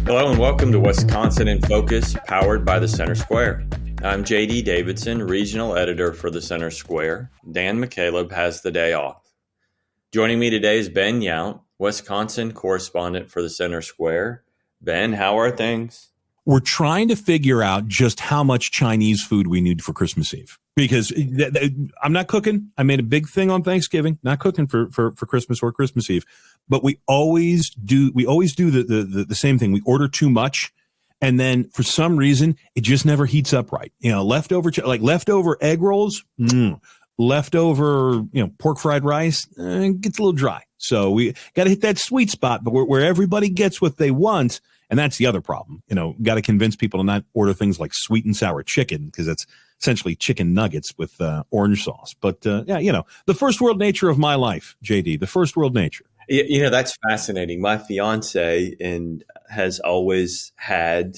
Hello and welcome to Wisconsin in Focus, powered by the Center Square. I'm J.D. Davidson, regional editor for the Center Square. Dan McCaleb has the day off. Joining me today is Ben Yount, Wisconsin correspondent for the Center Square. Ben, how are things? We're trying to figure out just how much Chinese food we need for Christmas Eve. Because I'm not cooking. I made a big thing on Thanksgiving, not cooking for Christmas or Christmas Eve. But we always do the same thing. We order too much, and then for some reason it just never heats up right. Leftover egg rolls, leftover pork fried rice gets a little dry. So we got to hit that sweet spot, but where everybody gets what they want. And that's the other problem. Got to convince people to not order things like sweet and sour chicken, because that's essentially chicken nuggets with orange sauce. But the first world nature of my life, JD, the first world nature. That's fascinating. My fiance has always had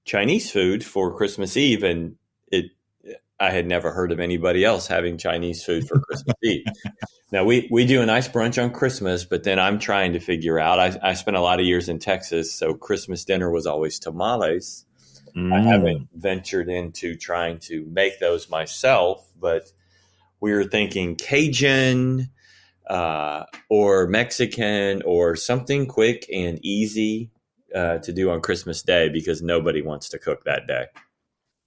Chinese food for Christmas Eve, and I had never heard of anybody else having Chinese food for Christmas Eve. Now, we do a nice brunch on Christmas, but then I'm trying to figure out, I spent a lot of years in Texas, so Christmas dinner was always tamales. I haven't ventured into trying to make those myself, but we were thinking Cajun or Mexican or something quick and easy to do on Christmas Day, because nobody wants to cook that day.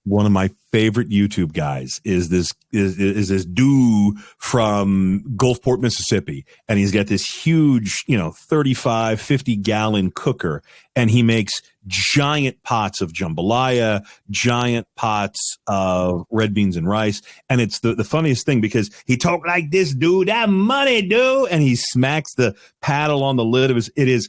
One of my favorite YouTube guys is this dude from Gulfport, Mississippi. And he's got this huge, 35, 50 gallon cooker, and he makes giant pots of jambalaya, giant pots of red beans and rice. And it's the funniest thing, because he talk like this, dude, that money, dude. And he smacks the paddle on the lid of his,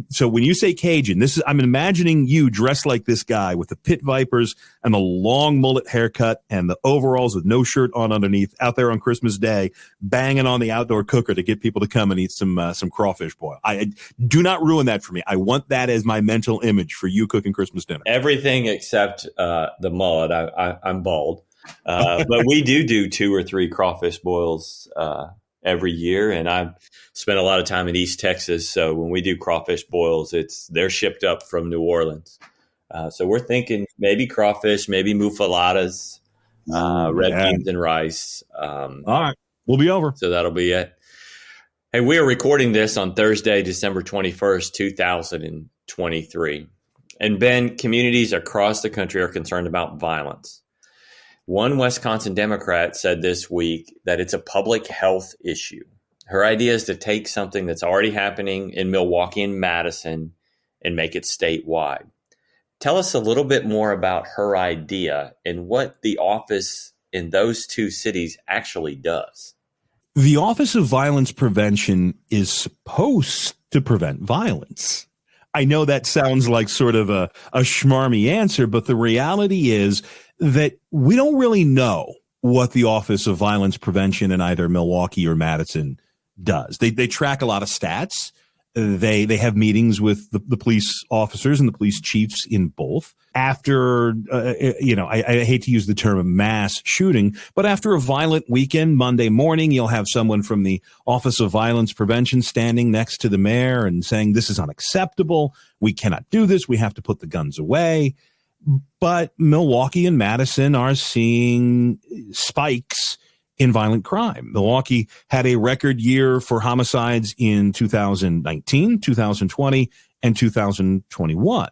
so when you say Cajun, I'm imagining you dressed like this guy with the pit vipers and the long mullet haircut and the overalls with no shirt on underneath, out there on Christmas Day, banging on the outdoor cooker to get people to come and eat some crawfish boil. I do not ruin that for me. I want that as my mental image for you cooking Christmas dinner. Everything except the mullet. I'm bald, but we do 2 or 3 crawfish boils every year, and I've spent a lot of time in East Texas. So when we do crawfish boils, they're shipped up from New Orleans. So we're thinking maybe crawfish, maybe muffaladas, red beans and rice. All right, we'll be over. So that'll be it. Hey, we are recording this on Thursday, December 21st, 2023. And Ben, communities across the country are concerned about violence. One Wisconsin Democrat said this week that it's a public health issue. Her idea is to take something that's already happening in Milwaukee and Madison and make it statewide. Tell us a little bit more about her idea and what the office in those 2 cities actually does. The Office of Violence Prevention is supposed to prevent violence. I know that sounds like sort of a schmarmy answer, but the reality is that we don't really know what the Office of Violence Prevention in either Milwaukee or Madison does. They track a lot of stats. They have meetings with the police officers and the police chiefs in both. After, I hate to use the term mass shooting, but after a violent weekend, Monday morning, you'll have someone from the Office of Violence Prevention standing next to the mayor and saying, this is unacceptable. We cannot do this. We have to put the guns away. But Milwaukee and Madison are seeing spikes in violent crime. Milwaukee had a record year for homicides in 2019, 2020, and 2021.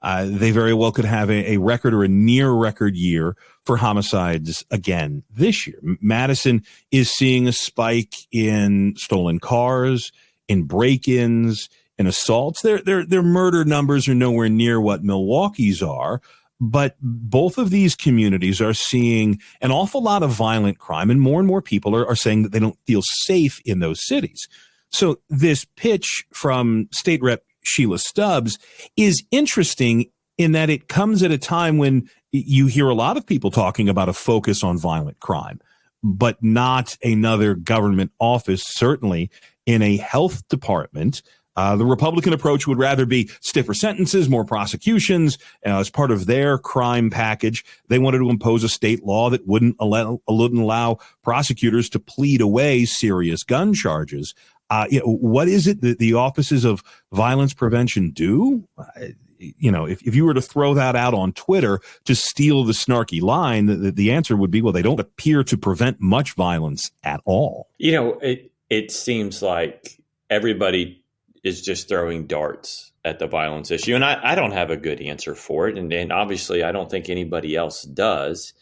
They very well could have a record or a near record year for homicides again this year. Madison is seeing a spike in stolen cars, in break-ins, in assaults. Their murder numbers are nowhere near what Milwaukee's are. But both of these communities are seeing an awful lot of violent crime, and more people are saying that they don't feel safe in those cities. So this pitch from State Rep Shelia Stubbs is interesting in that it comes at a time when you hear a lot of people talking about a focus on violent crime, but not another government office, certainly in a health department. The Republican approach would rather be stiffer sentences, more prosecutions as part of their crime package. They wanted to impose a state law that wouldn't allow prosecutors to plead away serious gun charges. What is it that the offices of violence prevention do? if you were to throw that out on Twitter to steal the snarky line, the answer would be, well, they don't appear to prevent much violence at all. It seems like everybody is just throwing darts at the violence issue. And I don't have a good answer for it. And obviously, I don't think anybody else does.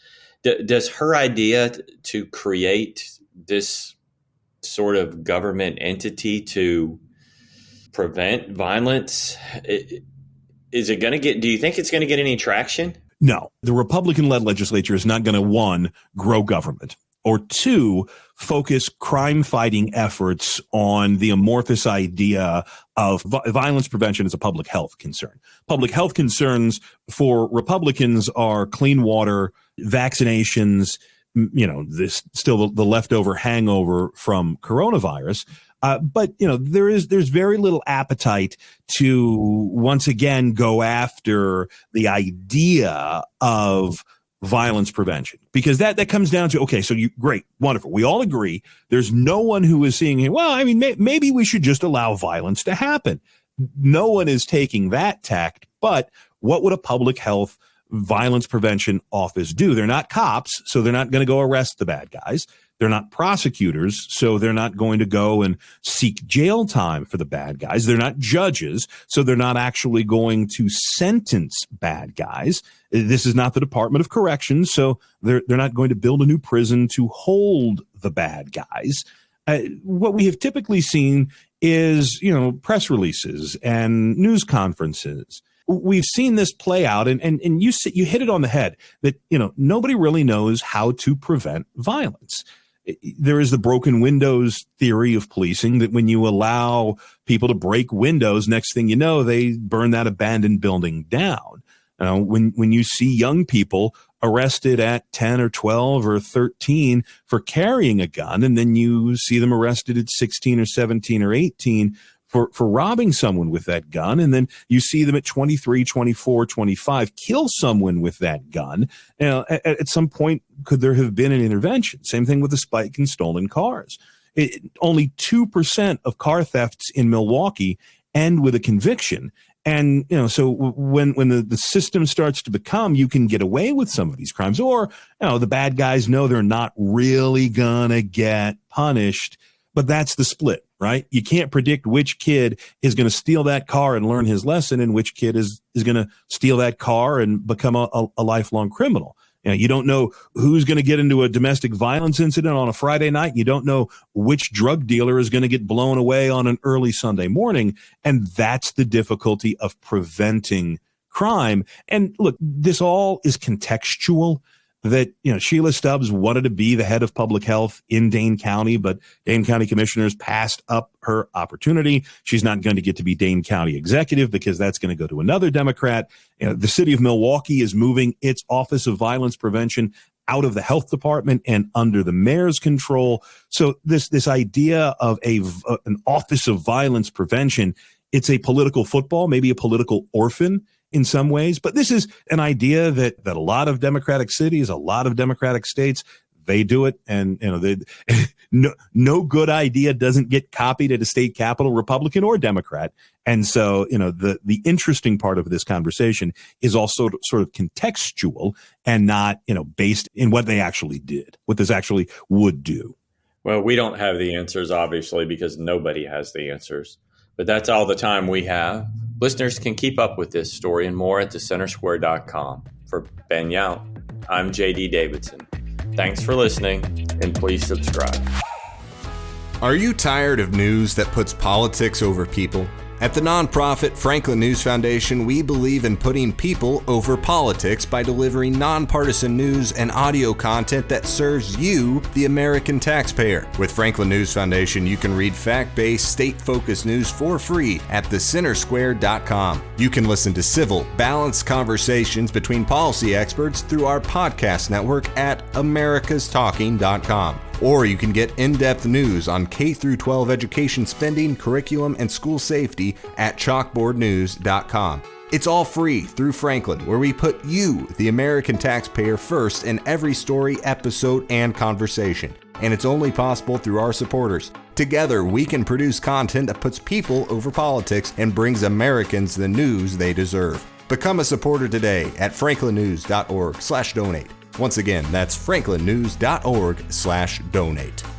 Does her idea to create this sort of government entity to prevent violence, is it going to get, do you think it's going to get any traction? No, the Republican-led legislature is not going to, one, grow government, or two, focus crime-fighting efforts on the amorphous idea of violence prevention as a public health concern. Public health concerns for Republicans are clean water, vaccinations, this still the leftover hangover from coronavirus. But there's very little appetite to once again go after the idea of violence prevention, because that comes down to, okay, so great, wonderful. We all agree. There's no one who is seeing, well, I mean, maybe we should just allow violence to happen. No one is taking that tact. But what would a public health violence prevention office do? They're not cops, so they're not going to go arrest the bad guys. They're not prosecutors, so they're not going to go and seek jail time for the bad guys. They're not judges, so they're not actually going to sentence bad guys. This is not the Department of Corrections, so they're not going to build a new prison to hold the bad guys. What we have typically seen is, press releases and news conferences. We've seen this play out, and you hit it on the head that, nobody really knows how to prevent violence. There is the broken windows theory of policing, that when you allow people to break windows, next thing you know, they burn that abandoned building down. When you see young people arrested at 10 or 12 or 13 for carrying a gun, and then you see them arrested at 16 or 17 or 18 for robbing someone with that gun, and then you see them at 23, 24, 25 kill someone with that gun. At some point, could there have been an intervention? Same thing with the spike in stolen cars. Only 2% of car thefts in Milwaukee end with a conviction. And, so when the system starts to become, you can get away with some of these crimes, or, the bad guys know they're not really gonna get punished, but that's the split. Right? You can't predict which kid is going to steal that car and learn his lesson, and which kid is going to steal that car and become a lifelong criminal. You don't know who's going to get into a domestic violence incident on a Friday night. You don't know which drug dealer is going to get blown away on an early Sunday morning. And that's the difficulty of preventing crime. And look, this all is contextual. That, Shelia Stubbs wanted to be the head of public health in Dane County, but Dane County commissioners passed up her opportunity. She's not going to get to be Dane County executive because that's going to go to another Democrat. The city of Milwaukee is moving its Office of Violence Prevention out of the health department and under the mayor's control. So this idea of an Office of Violence Prevention, it's a political football, maybe a political orphan in some ways. But this is an idea that a lot of Democratic cities, a lot of Democratic states, they do it. And, no good idea doesn't get copied at a state capitol, Republican or Democrat. And so, the interesting part of this conversation is also sort of contextual and not, based in what they actually did, what this actually would do. Well, we don't have the answers, obviously, because nobody has the answers. But that's all the time we have. Listeners can keep up with this story and more at thecentersquare.com. For Ben Yount, I'm J.D. Davidson. Thanks for listening, and please subscribe. Are you tired of news that puts politics over people? At the nonprofit Franklin News Foundation, we believe in putting people over politics by delivering nonpartisan news and audio content that serves you, the American taxpayer. With Franklin News Foundation, you can read fact-based, state-focused news for free at thecentersquare.com. You can listen to civil, balanced conversations between policy experts through our podcast network at americastalking.com. Or you can get in-depth news on K-12 education spending, curriculum, and school safety at chalkboardnews.com. It's all free through Franklin, where we put you, the American taxpayer, first in every story, episode, and conversation. And it's only possible through our supporters. Together, we can produce content that puts people over politics and brings Americans the news they deserve. Become a supporter today at franklinnews.org/donate. Once again, that's franklinnews.org/donate.